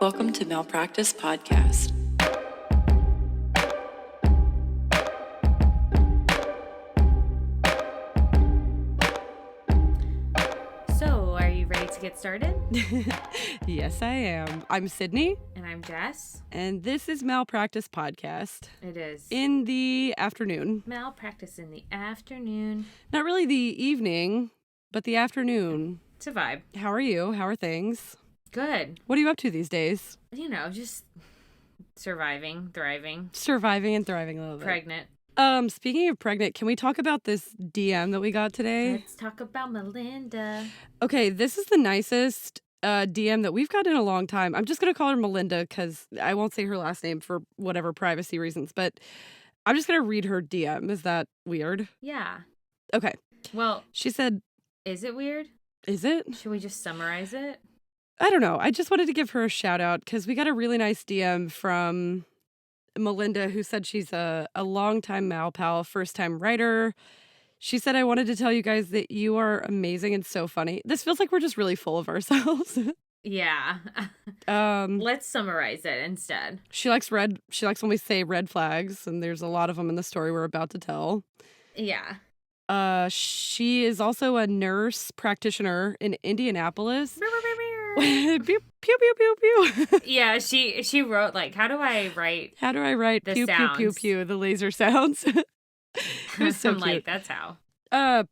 Welcome to Malpractice Podcast. So, are you ready to get started? Yes, I am. I'm Sydney. And I'm Jess. And this is Malpractice Podcast. It is. In the afternoon. Malpractice in the afternoon. Not really the evening, but the afternoon. It's a vibe. How are you? How are things? Good. What are you up to these days? You know, just surviving, thriving. Surviving and thriving a little bit. Pregnant. Speaking of pregnant, can we talk about this DM that we got today? Let's talk about Melinda. Okay, this is the nicest DM that we've got in a long time. I'm just going to call her Melinda because I won't say her last name for whatever privacy reasons, but I'm just going to read her DM. Is that weird? Yeah. Okay. Well, She said, is it weird? is it? Should we just summarize it? I don't know. I just wanted to give her a shout out because we got a really nice DM from Melinda who said she's a longtime Mal pal, first time writer. She said, I wanted to tell you guys that you are amazing and so funny. This feels like we're just really full of ourselves. Yeah. Let's summarize it instead. She likes when we say red flags, and there's a lot of them in the story we're about to tell. Yeah. She is also a nurse practitioner in Indianapolis. Pew, pew, pew, pew, pew. Yeah, she wrote, like, how do I write the pew, sounds? pew, pew, pew, the laser sounds? It was so I'm cute. like, that's how.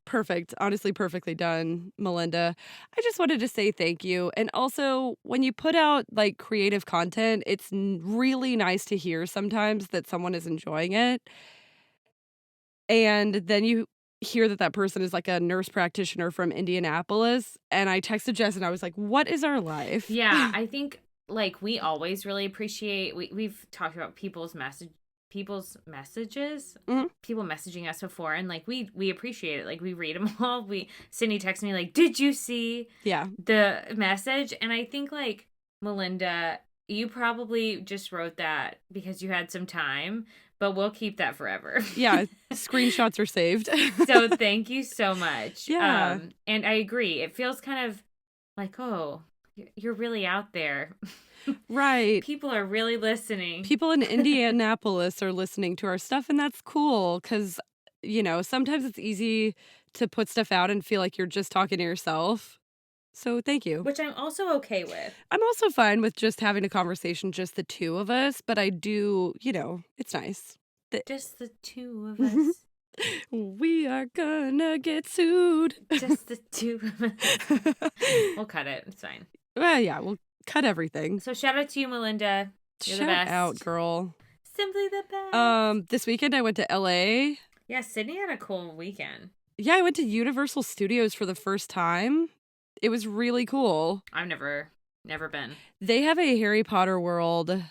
Perfect. Honestly, perfectly done, Melinda. I just wanted to say thank you. And also, when you put out, like, creative content, it's really nice to hear sometimes that someone is enjoying it. And then you hear that person is like a nurse practitioner from Indianapolis. And I texted Jess and I was like, what is our life? Yeah, I think, like, we always really appreciate, we've talked about people's messages, Mhm. people messaging us before, and, like, we appreciate it. Like, we read them all. Sydney texted me, like, did you see Yeah. the message? And I think, like, Melinda, you probably just wrote that because you had some time, but we'll keep that forever. Yeah. Screenshots are saved. So thank you so much. Yeah. And I agree. It feels kind of like, oh, you're really out there. Right. People are really listening. People in Indianapolis are listening to our stuff, and that's cool because, you know, sometimes it's easy to put stuff out and feel like you're just talking to yourself. So thank you. Which I'm also okay with. I'm also fine with just having a conversation, just the two of us, but I do, you know, it's nice. Just the two of us. We are gonna get sued. Just the two of us. We'll cut it. It's fine. Well, yeah, we'll cut everything. So shout out to you, Melinda. You're Shout the best. out, girl. Simply the best. This weekend I went to LA. Yeah, Sydney had a cool weekend. Yeah, I went to Universal Studios for the first time. It was really cool. I've never been. They have a Harry Potter world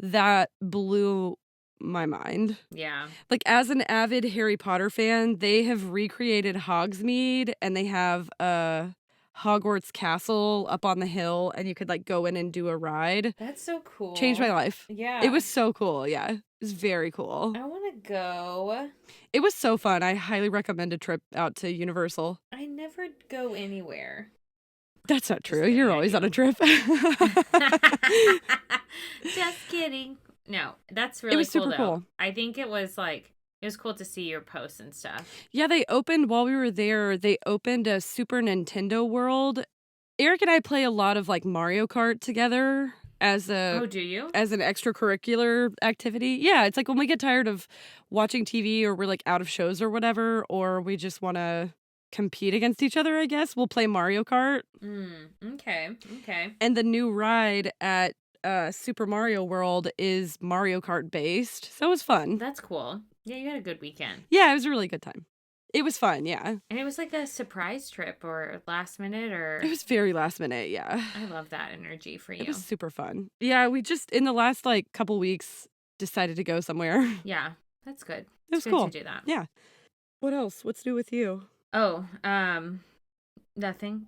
that blew my mind. Yeah. Like, as an avid Harry Potter fan, they have recreated Hogsmeade, and they have a Hogwarts castle up on the hill, and you could, like, go in and do a ride. That's so cool. Changed my life. Yeah. It was so cool. Yeah. It was very cool. I want to go. It was so fun. I highly recommend a trip out to Universal. I never go anywhere. That's not true. kidding, You're I always do. on a trip. Just kidding. No, that's really It was cool, super though. cool. I think it was cool to see your posts and stuff. Yeah, they opened while we were there. They opened a Super Nintendo world. Eric and I play a lot of, like, Mario Kart together as Oh, do you? as an extracurricular activity. Yeah, it's like when we get tired of watching TV or we're, like, out of shows or whatever, or we just want to compete against each other, I guess, we'll play Mario Kart. Okay. And the new ride at Super Mario World is Mario Kart based. So it was fun. That's cool. Yeah, you had a good weekend. Yeah, it was a really good time. It was fun, yeah. And it was like a surprise trip or last minute or... It was very last minute, yeah. I love that energy for you. It was super fun. Yeah, we just, in the last, like, couple weeks, decided to go somewhere. Yeah, that's good. It was It's good cool. to do that. Yeah. What else? What's new with you? Oh, nothing.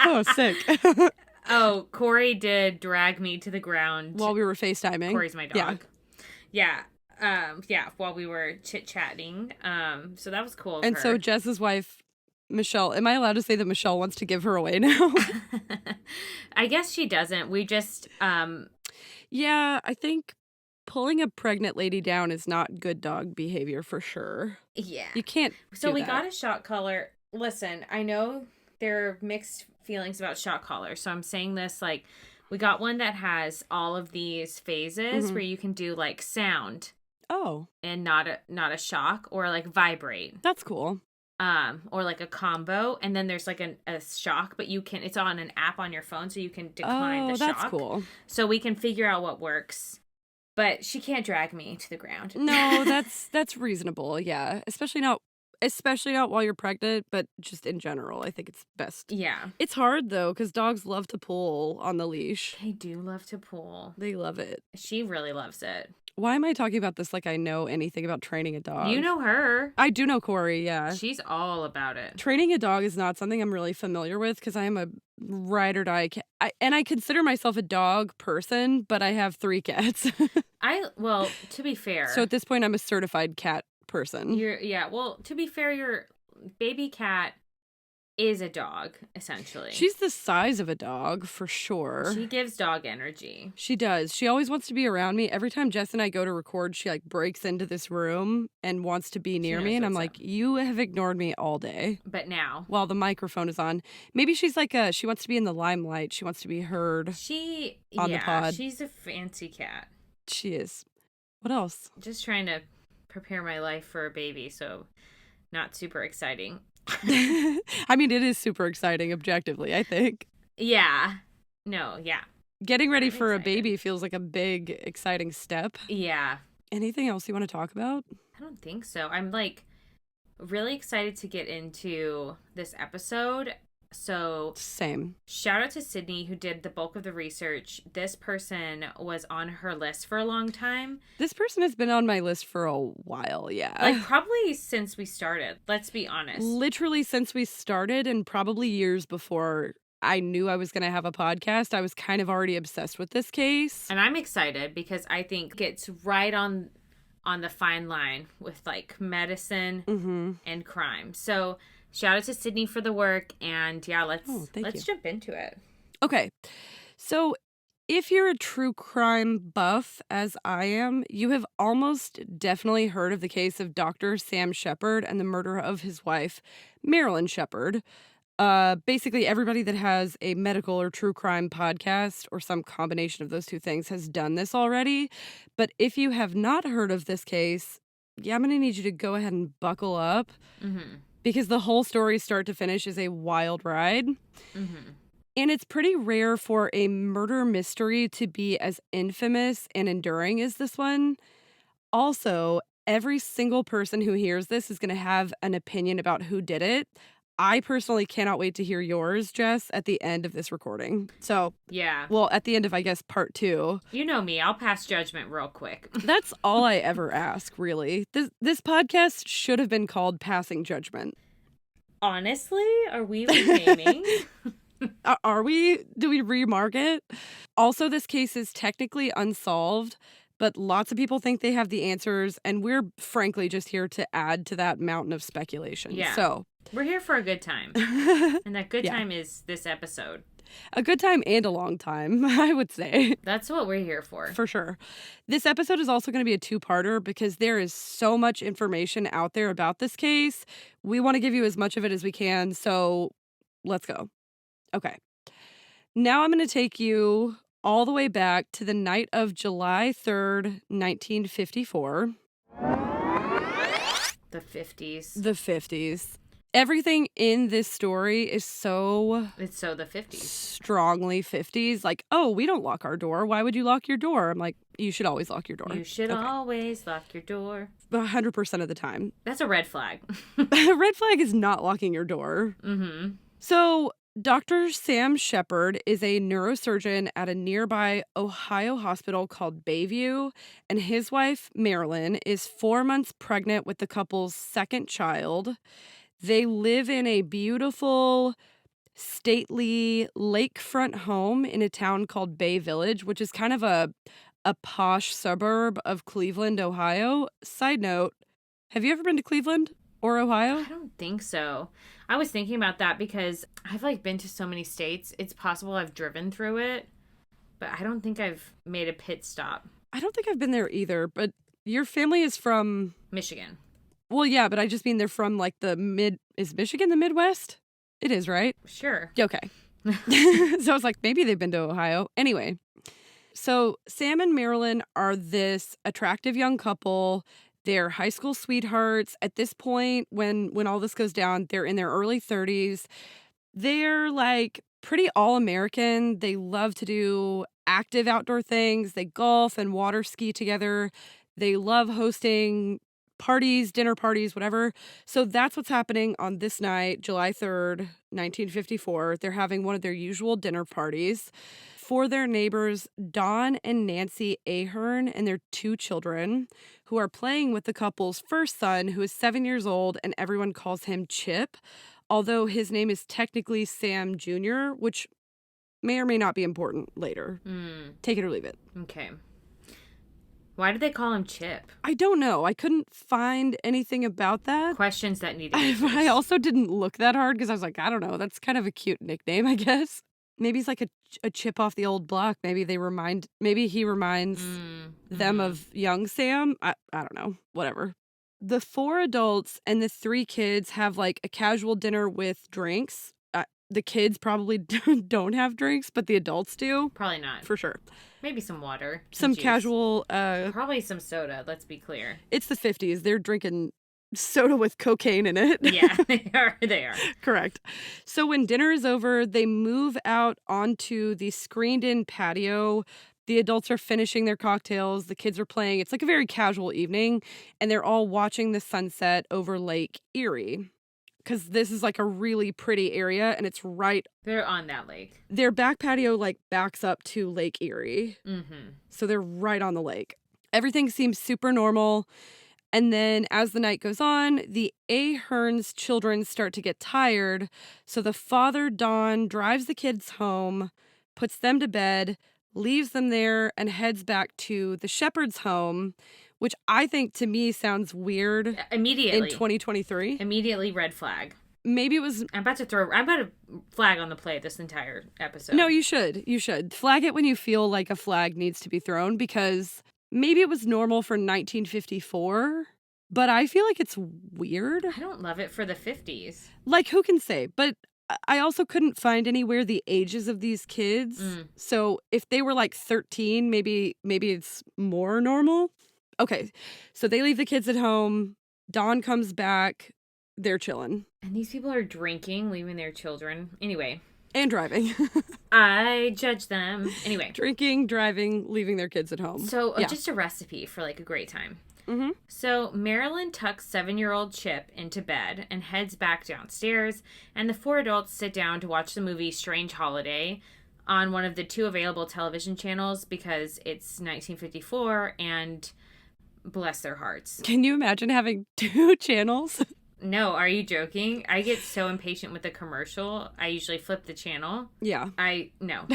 Oh, sick. Oh, Corey did drag me to the ground. While we were FaceTiming. Corey's my dog. Yeah. While we were chit-chatting. So that was cool of And her. so Jess's wife Michelle. Am I allowed to say that Michelle wants to give her away now? I guess she doesn't. We just, Yeah, I think pulling a pregnant lady down is not good dog behavior for sure. yeah. You can't So do we that. got a shock collar. Listen, I know there are mixed feelings about shock collars. So I'm saying this like we got one that has all of these phases where you can do like sound Oh, and not a shock, or like vibrate. that's cool. Or like a combo, and then there's like a shock, but it's on an app on your phone, so you can decline the shock. That's cool. So we can figure out what works. But she can't drag me to the ground. No, that's reasonable. Yeah, especially not while you're pregnant, but just in general, I think it's best. Yeah. It's hard though, because dogs love to pull on the leash. They do love to pull. They love it. She really loves it. Why am I talking about this like I know anything about training a dog? You know her. I do know Corey, yeah. She's all about it. Training a dog is not something I'm really familiar with because I am a ride or die and I consider myself a dog person, but I have 3 cats. Well, to be fair. So at this point, I'm a certified cat person. Well, to be fair, your baby cat is a dog, essentially. She's the size of a dog, for sure. She gives dog energy. She does. She always wants to be around me. Every time Jess and I go to record, she like breaks into this room and wants to be near me. And I'm like, you have ignored me all day. But now. While the microphone is on. Maybe she's like she wants to be in the limelight. She wants to be heard on the pod. She's a fancy cat. She is. What else? Just trying to prepare my life for a baby, so not super exciting. I mean, it is super exciting, objectively, I think. Yeah. No, yeah. Getting ready for a baby feels like a big, exciting step. Yeah. Anything else you want to talk about? I don't think so. I'm like really excited to get into this episode. So same. Shout out to Sydney, who did the bulk of the research. This person was on her list for a long time. This person has been on my list for a while, yeah. Like probably since we started, let's be honest. Literally since we started, and probably years before I knew I was going to have a podcast. I was kind of already obsessed with this case. And I'm excited because I think it's right on the fine line with like medicine and crime. So shout out to Sydney for the work, and yeah, let's jump into it. Okay. So if you're a true crime buff, as I am, you have almost definitely heard of the case of Dr. Sam Sheppard and the murder of his wife, Marilyn Sheppard. Basically, everybody that has a medical or true crime podcast or some combination of those two things has done this already. But if you have not heard of this case, yeah, I'm going to need you to go ahead and buckle up. Because the whole story, start to finish, is a wild ride. And it's pretty rare for a murder mystery to be as infamous and enduring as this one. Also, every single person who hears this is going to have an opinion about who did it. I personally cannot wait to hear yours, Jess, at the end of this recording. So, yeah. Well, at the end of, I guess, part 2. You know me. I'll pass judgment real quick. That's all I ever ask, really. This podcast should have been called Passing Judgment. Honestly? Are we renaming? Are we? Do we remark it? Also, this case is technically unsolved, but lots of people think they have the answers, and we're frankly just here to add to that mountain of speculation. Yeah. So we're here for a good time. And that good time is this episode. A good time and a long time, I would say. That's what we're here for. For sure. This episode is also going to be a 2-parter because there is so much information out there about this case. We want to give you as much of it as we can, so let's go. Okay. Now I'm going to take you all the way back to the night of July 3rd, 1954. The 50s. The 50s. Everything in this story is It's so the 50s. Strongly 50s. Like, oh, we don't lock our door. Why would you lock your door? I'm like, you should always lock your door. You should always lock your door. 100% of the time. That's a red flag. A red flag is not locking your door. So Dr. Sam Sheppard is a neurosurgeon at a nearby Ohio hospital called Bayview, and his wife, Marilyn, is 4 months pregnant with the couple's second child. They live in a beautiful, stately lakefront home in a town called Bay Village, which is kind of a posh suburb of Cleveland, Ohio. Side note, have you ever been to Cleveland? or Ohio? I don't think so. I was thinking about that because I've been to so many states. It's possible I've driven through it, but I don't think I've made a pit stop. I don't think I've been there either, but your family is from Michigan. Well, yeah, but I just mean they're from is Michigan the Midwest? It is, right? Sure. Okay. So I was like, maybe they've been to Ohio. Anyway, so Sam and Marilyn are this attractive young couple. They're high school sweethearts. At this point, when all this goes down, they're in their early 30s. They're pretty all-American. They love to do active outdoor things. They golf and water ski together. They love hosting parties, dinner parties, whatever. So that's what's happening on this night, July 3rd, 1954. They're having one of their usual dinner parties for their neighbors, Don and Nancy Ahern, and their 2 children, who are playing with the couple's first son, who is 7 years old, and everyone calls him Chip, although his name is technically Sam Jr., which may or may not be important later. Take it or leave it. Okay. Why did they call him Chip? I don't know. I couldn't find anything about that. Questions that needed answers. I also didn't look that hard because I was like, I don't know. That's kind of a cute nickname, I guess. Maybe he's like a chip off the old block. Maybe he reminds them of young Sam. I don't know. Whatever. The 4 adults and the 3 kids have a casual dinner with drinks. The kids probably don't have drinks, but the adults do. Probably not. For sure. Maybe some water. Some juice. Casual... Probably some soda, let's be clear. It's the 50s. They're drinking soda with cocaine in it. Yeah, they are. Correct. So when dinner is over, they move out onto the screened-in patio. The adults are finishing their cocktails. The kids are playing. It's a very casual evening, and they're all watching the sunset over Lake Erie. Because this is a really pretty area, and it's right... They're on that lake. Their back patio backs up to Lake Erie. Mm-hmm. So they're right on the lake. Everything seems super normal. And then as the night goes on, the Ahern's children start to get tired. So the father, Don, drives the kids home, puts them to bed, leaves them there, and heads back to the Sheppard's home, which I think to me sounds weird. Immediately. In 2023. Immediately red flag. Maybe it was... I'm about to flag on the play this entire episode. No, you should. You should. Flag it when you feel like a flag needs to be thrown, because maybe it was normal for 1954, but I feel like it's weird. I don't love it for the 50s. Who can say? But I also couldn't find anywhere the ages of these kids. So if they were 13, maybe it's more normal. Okay, so they leave the kids at home. Dawn comes back. They're chilling. And these people are drinking, leaving their children. Anyway. And driving. I judge them. Anyway. Drinking, driving, leaving their kids at home. So just a recipe for a great time. Mm-hmm. So Marilyn tucks 7-year-old Chip into bed and heads back downstairs. And the 4 adults sit down to watch the movie Strange Holiday on one of the 2 available television channels because it's 1954 and... Bless their hearts. Can you imagine having 2 channels? No, are you joking? I get so impatient with the commercial. I usually flip the channel. Yeah. No.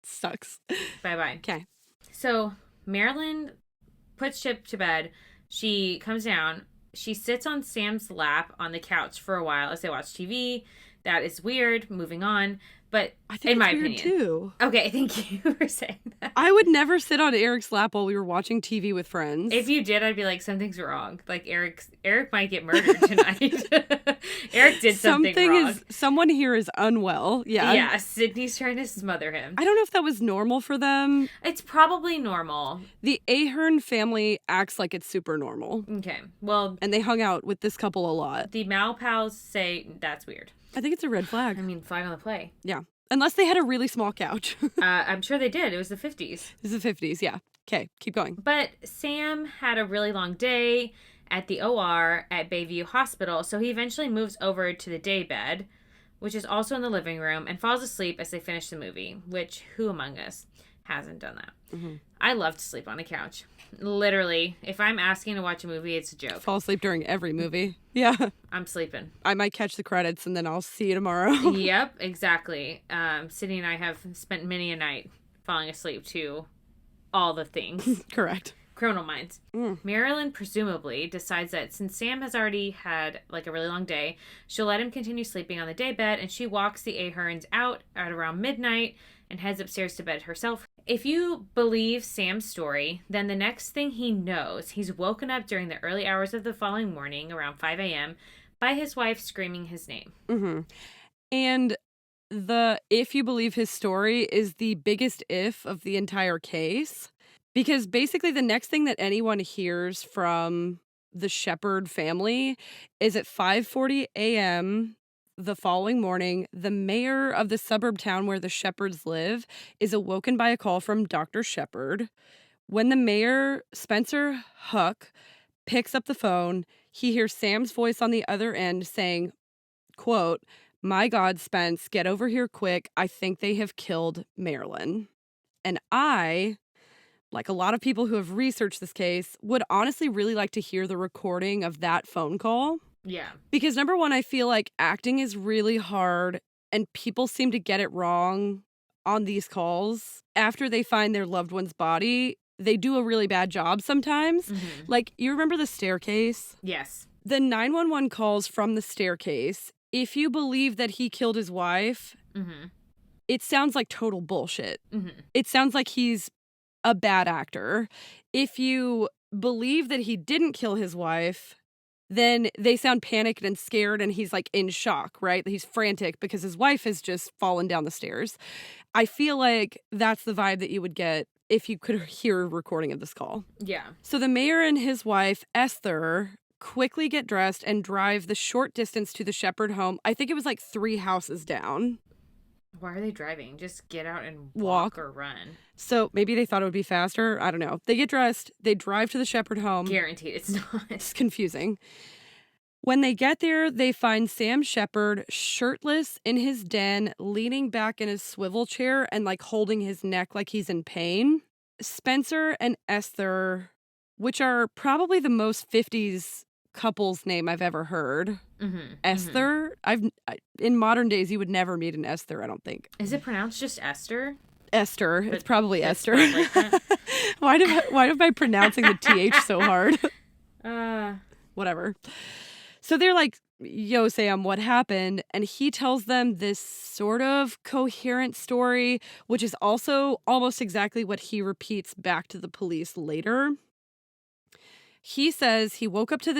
Sucks. Bye-bye. Okay. So Marilyn puts Chip to bed. She comes down. She sits on Sam's lap on the couch for a while as they watch TV. That is weird. Moving on. But I think in my weird opinion, too. Okay, thank you for saying that. I would never sit on Eric's lap while we were watching TV with friends. If you did, I'd be like, something's wrong. Eric might get murdered tonight. Eric did something wrong. Someone here is unwell. Yeah. Yeah, Sydney's trying to smother him. I don't know if that was normal for them. It's probably normal. The Ahern family acts like it's super normal. Okay, well... And they hung out with this couple a lot. The Malpals say that's weird. I think it's a red flag. I mean, flag on the play. Yeah. Unless they had a really small couch. I'm sure they did. It was the 50s. It was the 50s, yeah. Okay, keep going. But Sam had a really long day at the OR at Bayview Hospital, so he eventually moves over to the daybed, which is also in the living room, and falls asleep as they finish the movie, which who among us hasn't done that? Mm-hmm. I love to sleep on a couch. Literally, if I'm asking to watch a movie, it's a joke. Fall asleep during every movie. Yeah. I'm sleeping. I might catch the credits and then I'll see you tomorrow. Yep, exactly. Sydney and I have spent many a night falling asleep to all the things. Correct. Criminal Minds. Marilyn presumably decides that since Sam has already had like a really long day, she'll let him continue sleeping on the daybed, and she walks the Aherns out at around midnight and heads upstairs to bed herself. If you believe Sam's story, then the next thing he knows, he's woken up during the early hours of the following morning, around 5 a.m., by his wife screaming his name. And the if you believe his story is the biggest if of the entire case. Because basically the next thing that anyone hears from the Sheppard family is at 5:40 a.m. the following morning, the mayor of the suburb town where the Sheppards live is awoken by a call from Dr. Sheppard. When the mayor, Spencer Huck, picks up the phone, he hears Sam's voice on the other end saying, quote, "My God, Spence, get over here quick. I think they have killed Marilyn." And I, like a lot of people who have researched this case, would honestly really like to hear the recording of that phone call. Yeah. Because number one, I feel like acting is really hard and people seem to get it wrong on these calls. After they find their loved one's body, they do a really bad job sometimes. Like, you remember the staircase? Yes. The 911 calls from the staircase, if you believe that he killed his wife, it sounds like total bullshit. It sounds like he's a bad actor. If you believe that he didn't kill his wife, then they sound panicked and scared and he's like in shock, right? He's frantic because his wife has just fallen down the stairs. I feel like that's the vibe that you would get if you could hear a recording of this call. Yeah. So the mayor and his wife, Esther, quickly get dressed and drive the short distance to the Sheppard home. I think it was like 3 houses down. Why are they driving? Just get out and Walk or run. So maybe they thought it would be faster. I don't know. They get dressed. They drive to the Sheppard home. Guaranteed it's not. It's confusing. When they get there, they find Sam Sheppard shirtless in his den, leaning back in his swivel chair and like holding his neck like he's in pain. Spencer and Esther, which are probably the most 50s couple's name I've ever heard. Esther, in modern days you would never meet an Esther, I don't think. Is it pronounced just Esther? Esther. But it's probably Esther. Like that? Why am I pronouncing the TH so hard? Whatever. So they're like, "Yo, Sam, what happened?" And he tells them this sort of coherent story, which is also almost exactly what he repeats back to the police later. He says he woke up on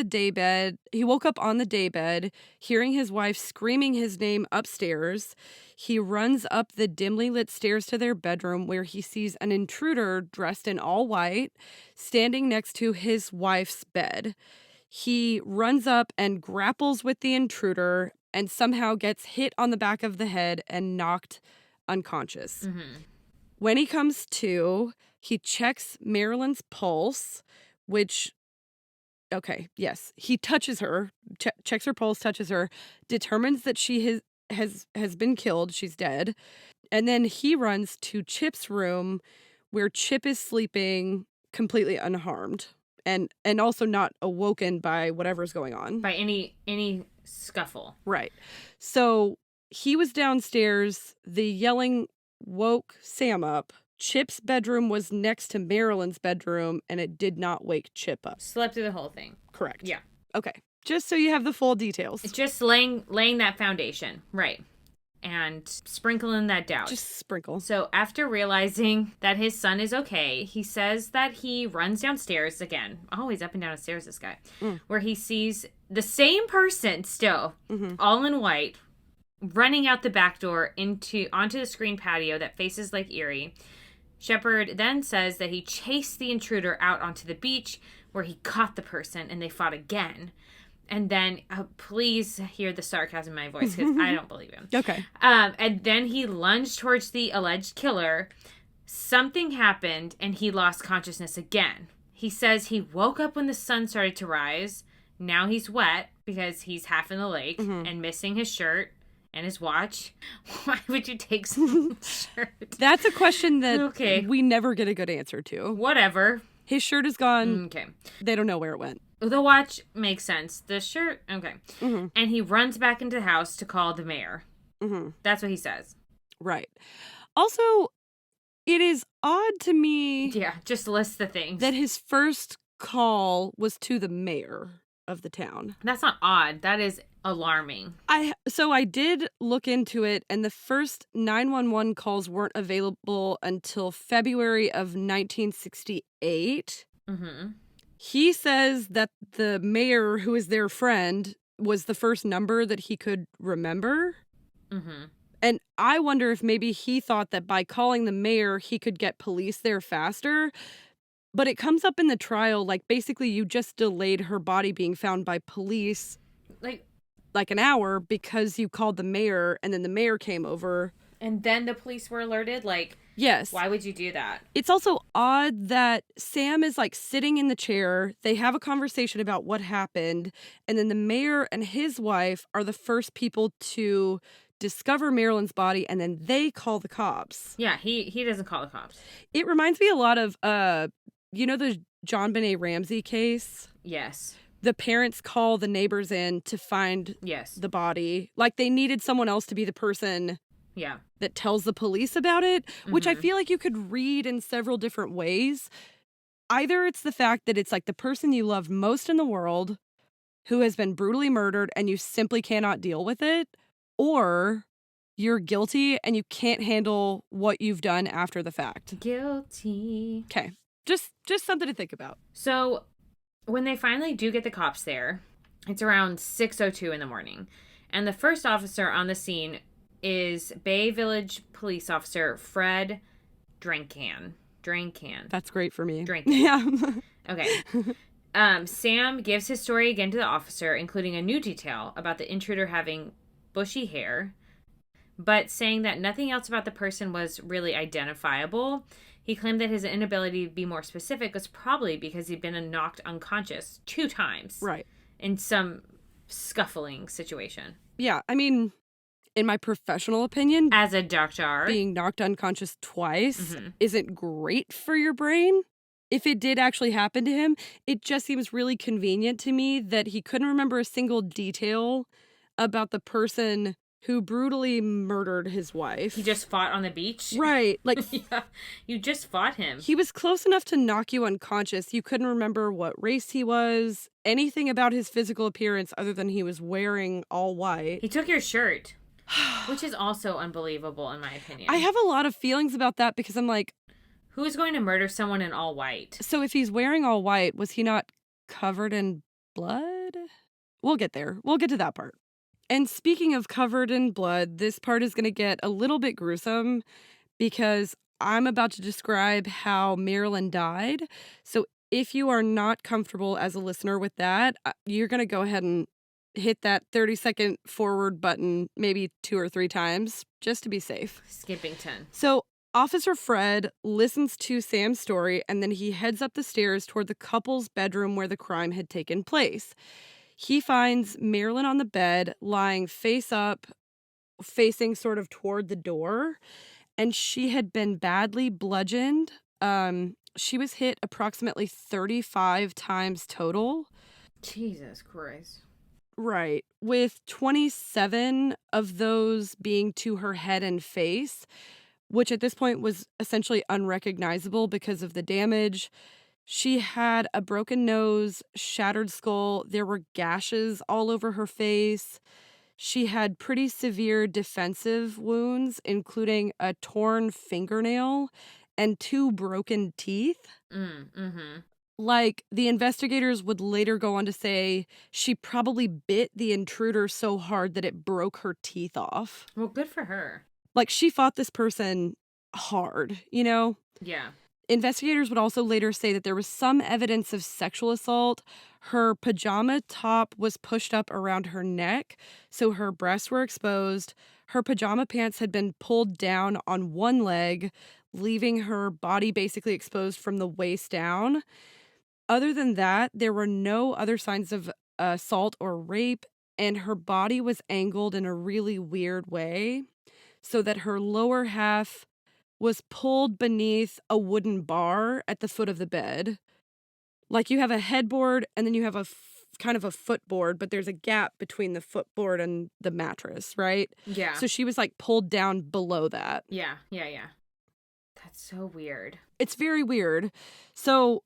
the daybed, hearing his wife screaming his name upstairs. He runs up the dimly lit stairs to their bedroom where he sees an intruder dressed in all white, standing next to his wife's bed. He runs up and grapples with the intruder and somehow gets hit on the back of the head and knocked unconscious. When he comes to, he checks Marilyn's pulse, which... Okay, yes. He touches her, checks her pulse, touches her, determines that she has been killed, she's dead. And then he runs to Chip's room where Chip is sleeping completely unharmed and also not awoken by whatever's going on. By any scuffle. Right. So he was downstairs, the yelling woke Sam up. Chip's bedroom was next to Marilyn's bedroom, and it did not wake Chip up. Slept through the whole thing. Correct. Yeah. Okay. Just so you have the full details. It's just laying that foundation. Right. And sprinkling that doubt. Just sprinkle. So after realizing that his son is okay, he says that he runs downstairs again. Always up and down the stairs, this guy. Where he sees the same person still, all in white, running out the back door onto the screen patio that faces Lake Erie. Sheppard then says that he chased the intruder out onto the beach where he caught the person and they fought again. And then, please hear the sarcasm in my voice because I don't believe him. Okay. And then he lunged towards the alleged killer. Something happened and he lost consciousness again. He says he woke up when the sun started to rise. Now he's wet because he's half in the lake and missing his shirt. And his watch. Why would you take someone's shirt? That's a question that we never get a good answer to. Whatever. His shirt is gone. Okay. They don't know where it went. The watch makes sense. The shirt, okay. And he runs back into the house to call the mayor. That's what he says. Right. Also, It is odd to me. Yeah, just list the things. That his first call was to the mayor of the town. That's not odd. That is alarming. So I did look into it, and the first 911 calls weren't available until February of 1968. Mm-hmm. He says that the mayor, who is their friend, was the first number that he could remember. Mm-hmm. And I wonder if maybe he thought that by calling the mayor, he could get police there faster. But it comes up in the trial, like, basically you just delayed her body being found by police like an hour because you called the mayor, and then the mayor came over. And then the police were alerted? Yes. Why would you do that? It's also odd that Sam is, like, sitting in the chair. They have a conversation about what happened. And then the mayor and his wife are the first people to discover Marilyn's body, and then they call the cops. Yeah, he doesn't call the cops. It reminds me a lot of, the John Benet Ramsey case? Yes. The parents call the neighbors in to find the body. Like, they needed someone else to be the person that tells the police about it, which I feel like you could read in several different ways. Either it's the fact that it's like the person you love most in the world who has been brutally murdered and you simply cannot deal with it, or you're guilty and you can't handle what you've done after the fact. Guilty. Okay. Just something to think about. So when they finally do get the cops there, it's around 6:02 in the morning. And the first officer on the scene is Bay Village police officer Fred Drinkan. That's great for me. Drinkan. Yeah. Okay. Sam gives his story again to the officer, including a new detail about the intruder having bushy hair, but saying that nothing else about the person was really identifiable. He claimed that his inability to be more specific was probably because he'd been knocked unconscious 2 times. Right. In some scuffling situation. Yeah, I mean, in my professional opinion, as a doctor, being knocked unconscious twice isn't great for your brain. If it did actually happen to him, it just seems really convenient to me that he couldn't remember a single detail about the person who brutally murdered his wife. He just fought on the beach? Right. Like, yeah, you just fought him. He was close enough to knock you unconscious. You couldn't remember what race he was, anything about his physical appearance other than he was wearing all white. He took your shirt, which is also unbelievable in my opinion. I have a lot of feelings about that because I'm like, who's going to murder someone in all white? So if he's wearing all white, was he not covered in blood? We'll get there. We'll get to that part. And speaking of covered in blood, this part is going to get a little bit gruesome because I'm about to describe how Marilyn died. So if you are not comfortable as a listener with that, you're going to go ahead and hit that 30-second forward button maybe 2 or 3 times just to be safe. Skipping 10. So Officer Fred listens to Sam's story and then he heads up the stairs toward the couple's bedroom where the crime had taken place. He finds Marilyn on the bed, lying face up, facing sort of toward the door, and she had been badly bludgeoned. She was hit approximately 35 times total. Jesus Christ. Right, with 27 of those being to her head and face, which at this point was essentially unrecognizable because of the damage. She had a broken nose, shattered skull. There were gashes all over her face. She had pretty severe defensive wounds, including a torn fingernail and 2 broken teeth. Like, the investigators would later go on to say she probably bit the intruder so hard that it broke her teeth off. Well, good for her. Like, she fought this person hard, you know? Yeah. Investigators would also later say that there was some evidence of sexual assault. Her pajama top was pushed up around her neck, so her breasts were exposed. Her pajama pants had been pulled down on one leg, leaving her body basically exposed from the waist down. Other than that, there were no other signs of assault or rape, and her body was angled in a really weird way so that her lower half was pulled beneath a wooden bar at the foot of the bed. Like, you have a headboard and then you have a kind of a footboard, but there's a gap between the footboard and the mattress, right? Yeah. So she was like pulled down below that. Yeah. That's so weird. It's very weird. So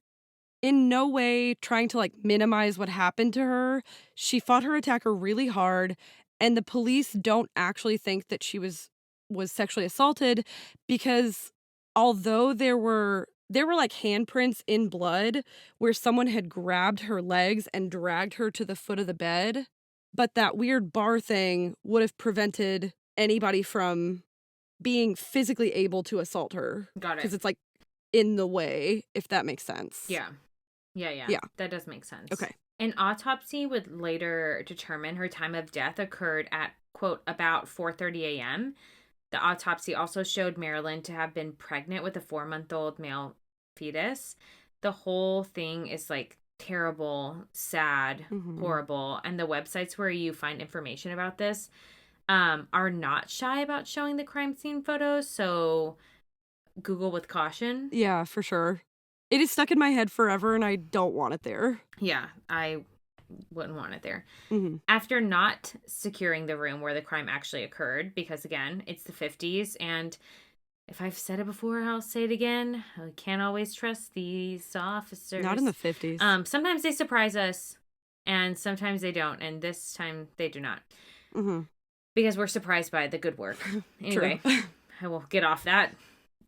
in no way trying to like minimize what happened to her, she fought her attacker really hard, and the police don't actually think that she was sexually assaulted because although there were like handprints in blood where someone had grabbed her legs and dragged her to the foot of the bed, but that weird bar thing would have prevented anybody from being physically able to assault her. Got it. Because it's like in the way, if that makes sense. Yeah. Yeah. That does make sense. Okay. An autopsy would later determine her time of death occurred at, quote, about 4:30 a.m. The autopsy also showed Marilyn to have been pregnant with a 4-month-old male fetus. The whole thing is like terrible, sad, horrible. And the websites where you find information about this are not shy about showing the crime scene photos. So Google with caution. Yeah, for sure. It is stuck in my head forever and I don't want it there. Yeah, I wouldn't want it there. Mm-hmm. After not securing the room where the crime actually occurred, because again, it's the 50s, and if I've said it before, I'll say it again. I can't always trust these officers. Not in the 50s. Sometimes they surprise us, and sometimes they don't, and this time they do not. Mm-hmm. Because we're surprised by the good work. Anyway, I will get off that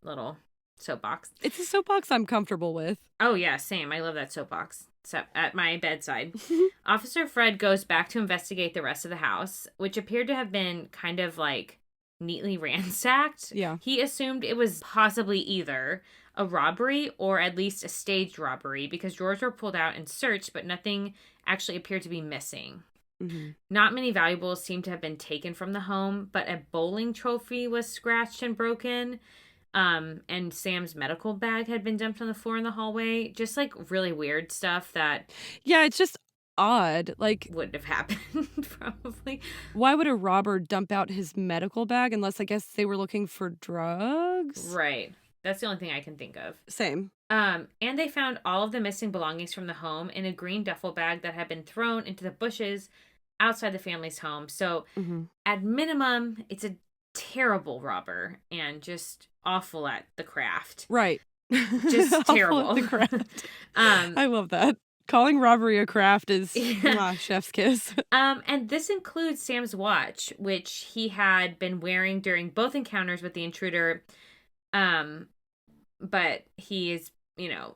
little soapbox. It's a soapbox I'm comfortable with. Oh, yeah, same. I love that soapbox. So at my bedside. Officer Fred goes back to investigate the rest of the house, which appeared to have been kind of like neatly ransacked. Yeah. He assumed it was possibly either a robbery or at least a staged robbery because drawers were pulled out and searched, but nothing actually appeared to be missing. Mm-hmm. Not many valuables seemed to have been taken from the home, but a bowling trophy was scratched and broken. And Sam's medical bag had been dumped on the floor in the hallway. Just like really weird stuff that Yeah, it's just odd. Like, wouldn't have happened probably. why would a robber dump out his medical bag unless I guess they were looking for drugs? Right. That's the only thing I can think of. Same. And they found all of the missing belongings from the home in a green duffel bag that had been thrown into the bushes outside the family's home. So at minimum, it's a terrible robber and just awful at the craft. Right. Just terrible. At the craft. I love that. Calling robbery a craft is chef's kiss. And this includes Sam's watch, which he had been wearing during both encounters with the intruder. But he is,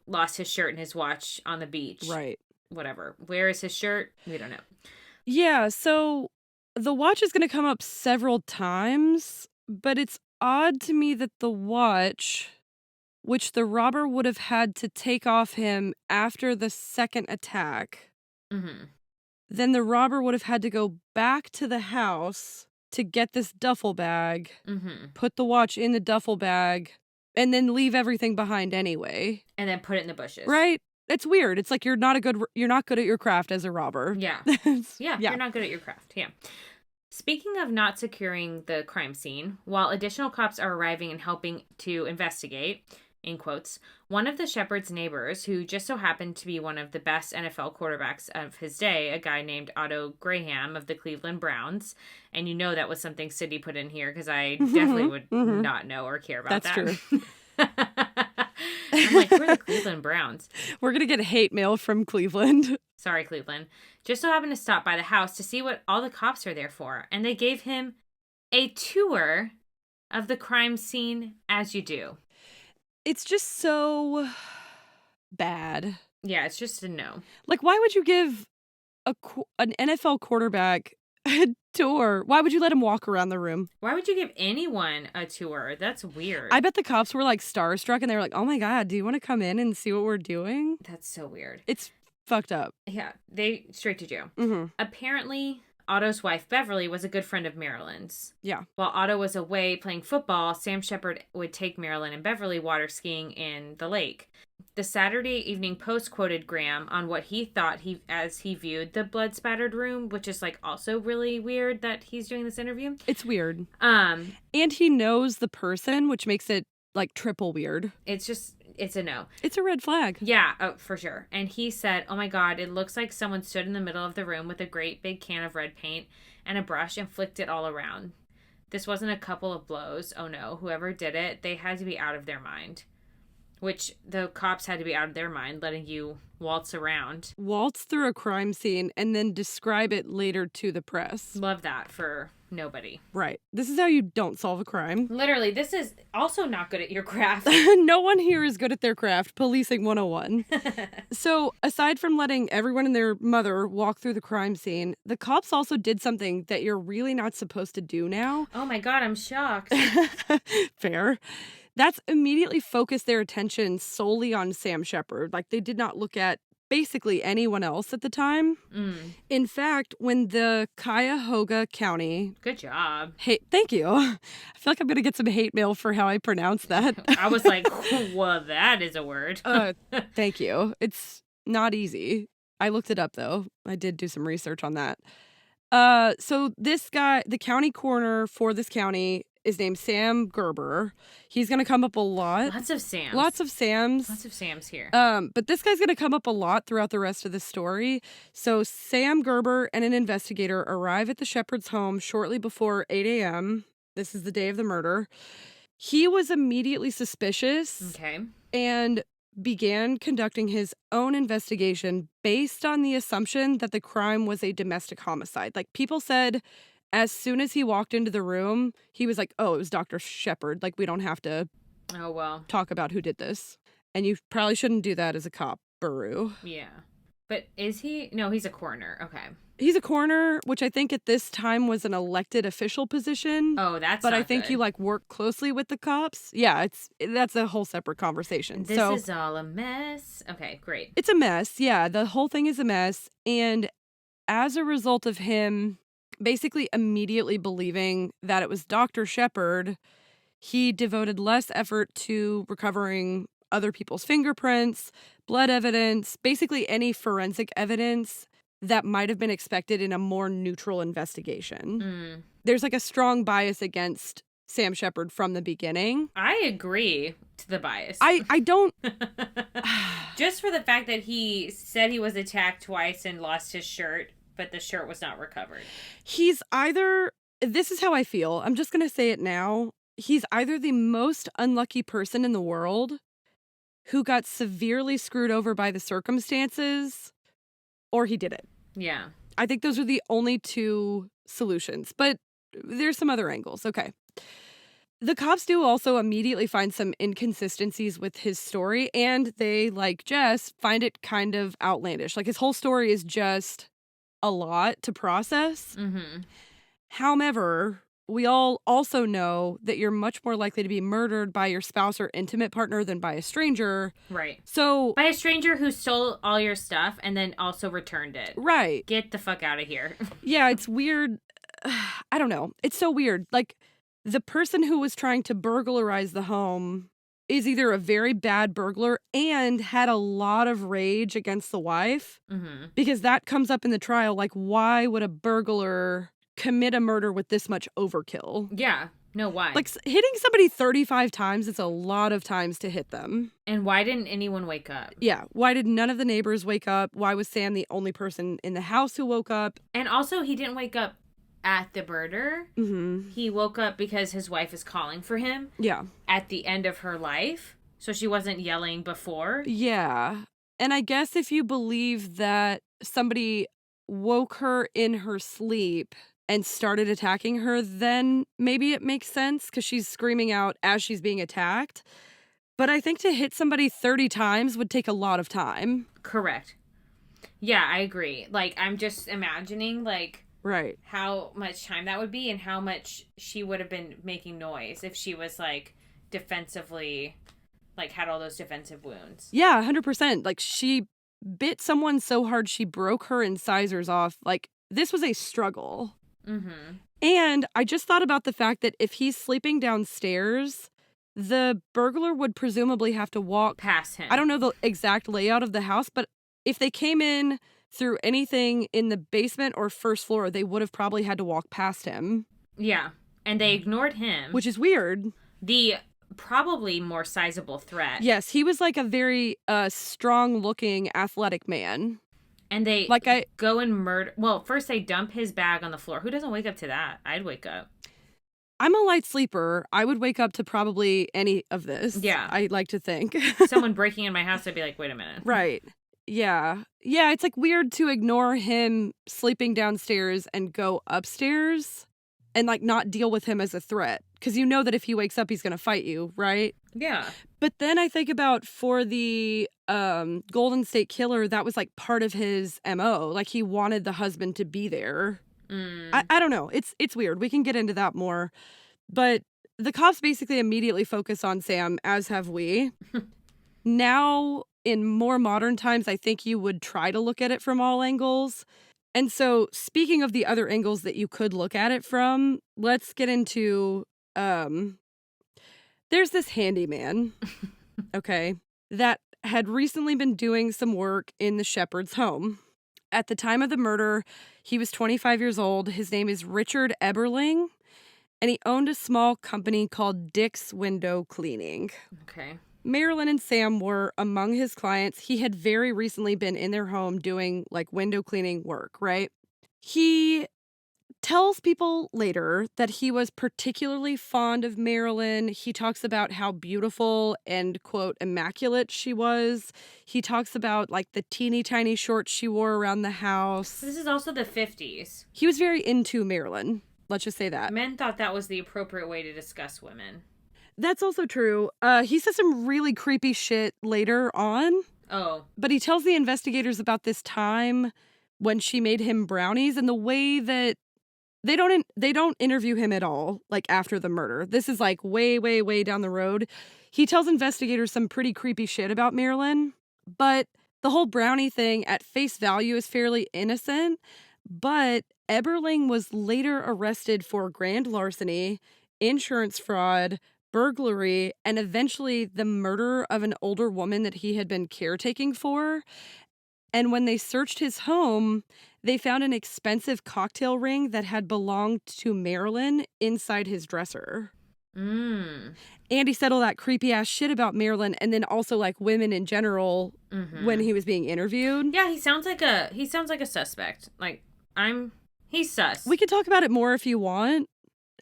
lost his shirt and his watch on the beach. Right. Whatever. Where is his shirt? We don't know. Yeah, so the watch is going to come up several times, but it's odd to me that the watch, which the robber would have had to take off him after the second attack, then the robber would have had to go back to the house to get this duffel bag, put the watch in the duffel bag, and then leave everything behind anyway. And then put it in the bushes. Right? It's weird. It's like you're not good at your craft as a robber. Yeah. Yeah, you're not good at your craft. Yeah. Speaking of not securing the crime scene, while additional cops are arriving and helping to investigate, in quotes, one of the Sheppard's neighbors, who just so happened to be one of the best NFL quarterbacks of his day, a guy named Otto Graham of the Cleveland Browns, and that was something Sydney put in here because I definitely would not know or care about that. That's true. I'm like, we're the Cleveland Browns. We're going to get hate mail from Cleveland. Sorry, Cleveland. Just so happened to stop by the house to see what all the cops are there for. And they gave him a tour of the crime scene, as you do. It's just so bad. Yeah, it's just a no. Like, why would you give an NFL quarterback a tour? Why would you let him walk around the room? Why would you give anyone a tour? That's weird. I bet the cops were like starstruck and they were like, oh my God, do you want to come in and see what we're doing? That's so weird. It's fucked up. Yeah, they straight to jail. Apparently, Otto's wife, Beverly, was a good friend of Marilyn's. Yeah. While Otto was away playing football, Sam Sheppard would take Marilyn and Beverly water skiing in the lake. The Saturday Evening Post quoted Graham on what he thought as he viewed the blood-spattered room, which is like also really weird that he's doing this interview. It's weird. And he knows the person, which makes it like triple weird. It's a no. It's a red flag. Yeah, for sure. And he said, oh my God, it looks like someone stood in the middle of the room with a great big can of red paint and a brush and flicked it all around. this wasn't a couple of blows. Oh no, whoever did it, they had to be out of their mind. Which the cops had to be out of their mind, letting you waltz around. Waltz through a crime scene and then describe it later to the press. Love that for nobody. Right. This is how you don't solve a crime. Literally, this is also not good at your craft. No one here is good at their craft. Policing 101. So, aside from letting everyone and their mother walk through the crime scene, the cops also did something that you're really not supposed to do now. Oh my God, I'm shocked. Fair. That's immediately focused their attention solely on Sam Sheppard. Like, they did not look at basically anyone else at the time. In fact, when the Cuyahoga County... Good job. Thank you. I feel like I'm going to get some hate mail for how I pronounce that. I was like, well, that is a word. Thank you. It's not easy. I looked it up, though. I did do some research on that. So this guy, the county coroner for this county, is named Sam Gerber. He's going to come up a lot. Lots of Sams. Lots of Sams. Lots of Sams here. But this guy's going to come up a lot throughout the rest of the story. So Sam Gerber and an investigator arrive at the Sheppard's home shortly before 8 a.m. This is the day of the murder. He was immediately suspicious. Okay. And began conducting his own investigation based on the assumption that the crime was a domestic homicide. Like, people said as soon as he walked into the room, he was like, oh, it was Dr. Sheppard. Like, we don't have to talk about who did this. And you probably shouldn't do that as a cop, Baru. Yeah. But is he? No, he's a coroner. Okay. He's a coroner, which I think at this time was an elected official position. Oh, that's But not I think good. you, like, work closely with the cops. Yeah, that's a whole separate conversation. This is all a mess. Okay, great. It's a mess. Yeah, the whole thing is a mess. And as a result of him basically immediately believing that it was Dr. Sheppard, he devoted less effort to recovering other people's fingerprints, blood evidence, basically any forensic evidence that might have been expected in a more neutral investigation. There's like a strong bias against Sam Sheppard from the beginning. I agree to the bias. I don't... Just for the fact that he said he was attacked twice and lost his shirt, but the shirt was not recovered. He's either... This is how I feel. I'm just going to say it now. He's either the most unlucky person in the world who got severely screwed over by the circumstances, or he did it. Yeah. I think those are the only two solutions, but there's some other angles. Okay. The cops do also immediately find some inconsistencies with his story, and they, like Jess, find it kind of outlandish. Like, his whole story is just a lot to process. However, we all also know that you're much more likely to be murdered by your spouse or intimate partner than by a stranger. Right. So... By a stranger who stole all your stuff and then also returned it. Right. Get the fuck out of here. Yeah, it's weird. I don't know. It's so weird. Like, the person who was trying to burglarize the home is either a very bad burglar and had a lot of rage against the wife. Because that comes up in the trial. Like, why would a burglar commit a murder with this much overkill? Yeah. No, why? Like, hitting somebody 35 times is a lot of times to hit them. And why didn't anyone wake up? Yeah. Why did none of the neighbors wake up? Why was Sam the only person in the house who woke up? And also, he didn't wake up at the murder. He woke up because his wife is calling for him. Yeah. At the end of her life. So she wasn't yelling before. Yeah. And I guess if you believe that somebody woke her in her sleep and started attacking her, then maybe it makes sense because she's screaming out as she's being attacked. But I think to hit somebody 30 times would take a lot of time. Correct. Yeah, I agree. Like, I'm just imagining, like, right, how much time that would be and how much she would have been making noise if she was, like, defensively, like, had all those defensive wounds. Yeah, 100%. Like, she bit someone so hard she broke her incisors off. Like, this was a struggle. And I just thought about the fact that if he's sleeping downstairs, the burglar would presumably have to walk past him. I don't know the exact layout of the house, but if they came in through anything in the basement or first floor, they would have probably had to walk past him. Yeah. And they ignored him. Which is weird. The probably more sizable threat. Yes, he was like a very strong-looking, athletic man. And they go and murder... Well, first they dump his bag on the floor. Who doesn't wake up to that? I'd wake up. I'm a light sleeper. I would wake up to probably any of this. Yeah. I like to think. Someone breaking in my house, I'd be like, wait a minute. Right. Yeah. Yeah, it's like weird to ignore him sleeping downstairs and go upstairs and like not deal with him as a threat. Because you know that if he wakes up, he's going to fight you, right? Yeah. But then I think about for the Golden State Killer, that was like part of his MO. Like he wanted the husband to be there. I don't know. It's weird. We can get into that more. But the cops basically immediately focus on Sam, as have we. Now, in more modern times, I think you would try to look at it from all angles. And so, speaking of the other angles that you could look at it from, let's get into, there's this handyman, okay, that had recently been doing some work in the Sheppard's home. At the time of the murder, he was 25 years old. His name is Richard Eberling, and he owned a small company called Dick's Window Cleaning. Okay. Marilyn and Sam were among his clients. He had very recently been in their home doing like window cleaning work, right? He tells people later that he was particularly fond of Marilyn. He talks about how beautiful and, quote, immaculate she was. He talks about like the teeny tiny shorts she wore around the house. This is also the 50s. He was very into Marilyn. Let's just say that. Men thought that was the appropriate way to discuss women. That's also true. He says some really creepy shit later on. Oh. But he tells the investigators about this time when she made him brownies and the way that they don't interview him at all, like after the murder. This is like way, way, way down the road. He tells investigators some pretty creepy shit about Marilyn, but the whole brownie thing at face value is fairly innocent. But Eberling was later arrested for grand larceny, insurance fraud, burglary, and eventually the murder of an older woman that he had been caretaking for. And when they searched his home, they found an expensive cocktail ring that had belonged to Marilyn inside his dresser. And he said all that creepy ass shit about Marilyn and then also like women in general when he was being interviewed. Yeah, he sounds like a suspect. Like he's sus. We could talk about it more if you want.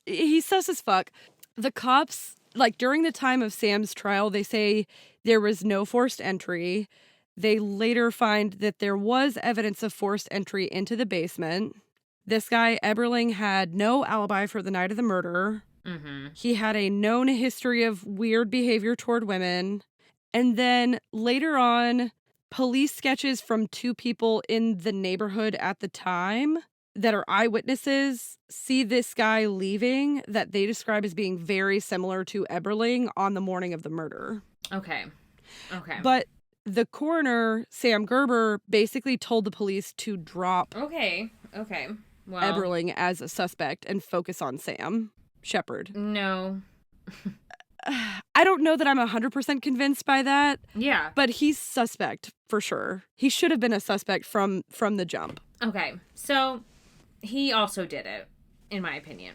He's sus as fuck. The cops, like during the time of Sam's trial, they say there was no forced entry. They later find that there was evidence of forced entry into the basement. This guy, Eberling, had no alibi for the night of the murder. He had a known history of weird behavior toward women. And then later on, police sketches from two people in the neighborhood at the time that are eyewitnesses see this guy leaving that they describe as being very similar to Eberling on the morning of the murder. Okay. But the coroner, Sam Gerber, basically told the police to drop Okay. Well, Eberling as a suspect and focus on Sam Sheppard. No. I don't know that I'm 100% convinced by that. Yeah. But he's suspect for sure. He should have been a suspect from the jump. Okay. So he also did it, in my opinion.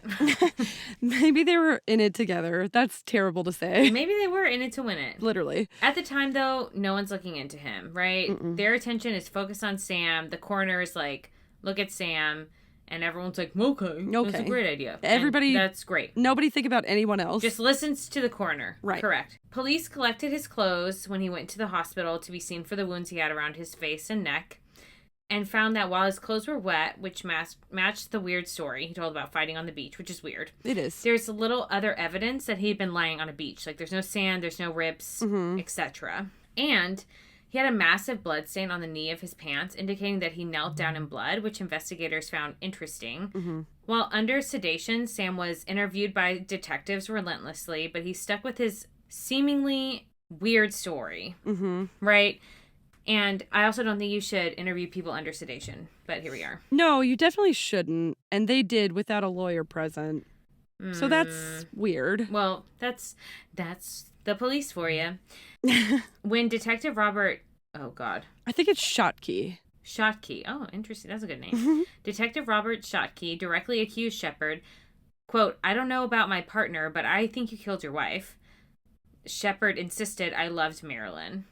Maybe they were in it together. That's terrible to say. Maybe they were in it to win it. Literally. At the time, though, no one's looking into him, right? Their attention is focused on Sam. The coroner is like, look at Sam. And everyone's like, okay. That's a great idea. Everybody. And that's great. Nobody think about anyone else. Just listens to the coroner. Right. Correct. Police collected his clothes when he went to the hospital to be seen for the wounds he had around his face and neck, and found that while his clothes were wet, which matched the weird story he told about fighting on the beach, which is weird. It is. There's little other evidence that he had been lying on a beach. Like, there's no sand, there's no rips, etc. And he had a massive blood stain on the knee of his pants, indicating that he knelt down in blood, which investigators found interesting. While under sedation, Sam was interviewed by detectives relentlessly, but he stuck with his seemingly weird story. Right? And I also don't think you should interview people under sedation, but here we are. No, you definitely shouldn't. And they did without a lawyer present. So that's weird. Well, that's the police for you. When Detective Robert... Oh, God. I think it's Schottky. Schottky. Oh, interesting. That's a good name. Detective Robert Schottky directly accused Sheppard, quote, I don't know about my partner, but I think you killed your wife. Sheppard insisted I loved Marilyn,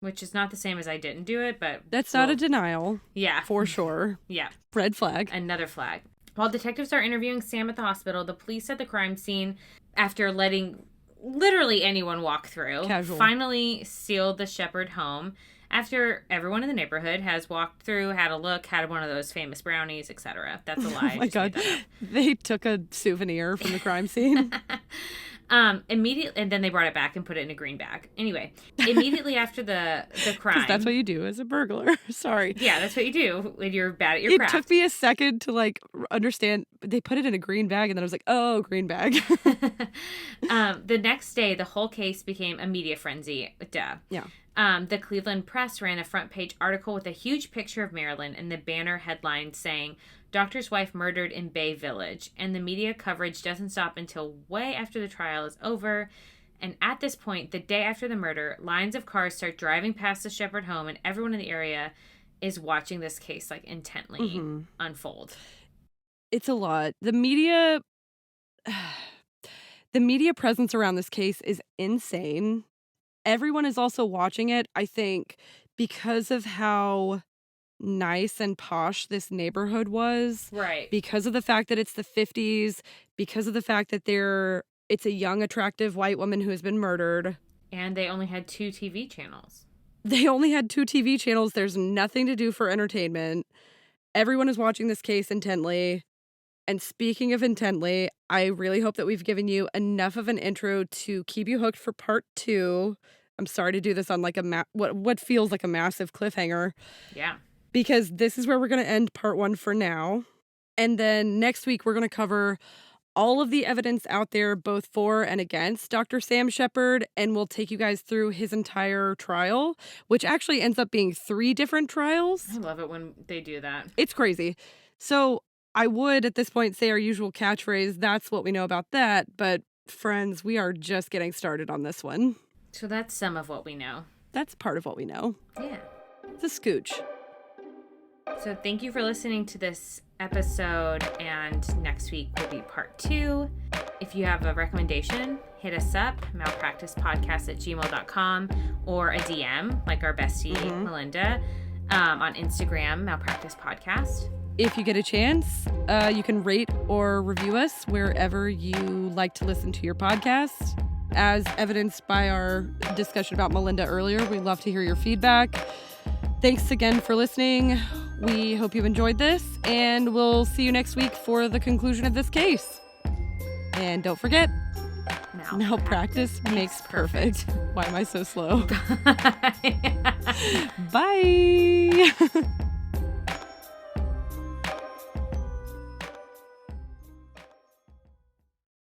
which is not the same as I didn't do it, but... That's not a denial. Yeah. For sure. Yeah. Red flag. Another flag. While detectives are interviewing Sam at the hospital, the police at the crime scene, after letting literally anyone walk through, finally sealed the Sheppard home after everyone in the neighborhood has walked through, had a look, had one of those famous brownies, etc. That's a lie. Oh my God. They took a souvenir from the crime scene. Immediately, and then they brought it back and put it in a green bag. Anyway, immediately after the crime. Because that's what you do as a burglar. Sorry. Yeah, that's what you do when you're bad at your craft. It took me a second to like understand. They put it in a green bag, and then I was like, oh, green bag. The next day, the whole case became a media frenzy. Duh. Yeah. The Cleveland Press ran a front page article with a huge picture of Marilyn and the banner headline saying, "Doctor's wife murdered in Bay Village." And the media coverage doesn't stop until way after the trial is over. And at this point, the day after the murder, lines of cars start driving past the Sheppard home, and everyone in the area is watching this case like intently unfold. It's a lot. The media presence around this case is insane. Everyone is also watching it, I think, because of how nice and posh this neighborhood was. Right. Because of the fact that it's the 50s, because of the fact that it's a young, attractive white woman who has been murdered. And they only had 2 TV channels. There's nothing to do for entertainment. Everyone is watching this case intently. And speaking of intently, I really hope that we've given you enough of an intro to keep you hooked for part 2. I'm sorry to do this on like what feels like a massive cliffhanger. Yeah. Because this is where we're going to end part 1 for now. And then next week, we're going to cover all of the evidence out there, both for and against Dr. Sam Sheppard. And we'll take you guys through his entire trial, which actually ends up being 3 different trials. I love it when they do that. It's crazy. So I would at this point say our usual catchphrase, that's what we know about that. But friends, we are just getting started on this one. So that's some of what we know. That's part of what we know. Yeah. It's a scooch. So thank you for listening to this episode, and next week will be part 2. If you have a recommendation, hit us up, malpracticepodcast@gmail.com, or a DM, like our bestie, Melinda, on Instagram, Malpractice Podcast. If you get a chance, you can rate or review us wherever you like to listen to your podcast. As evidenced by our discussion about Melinda earlier, we love to hear your feedback. Thanks again for listening. We hope you enjoyed this, and we'll see you next week for the conclusion of this case. And don't forget, malpractice makes perfect. Why am I so slow? Bye.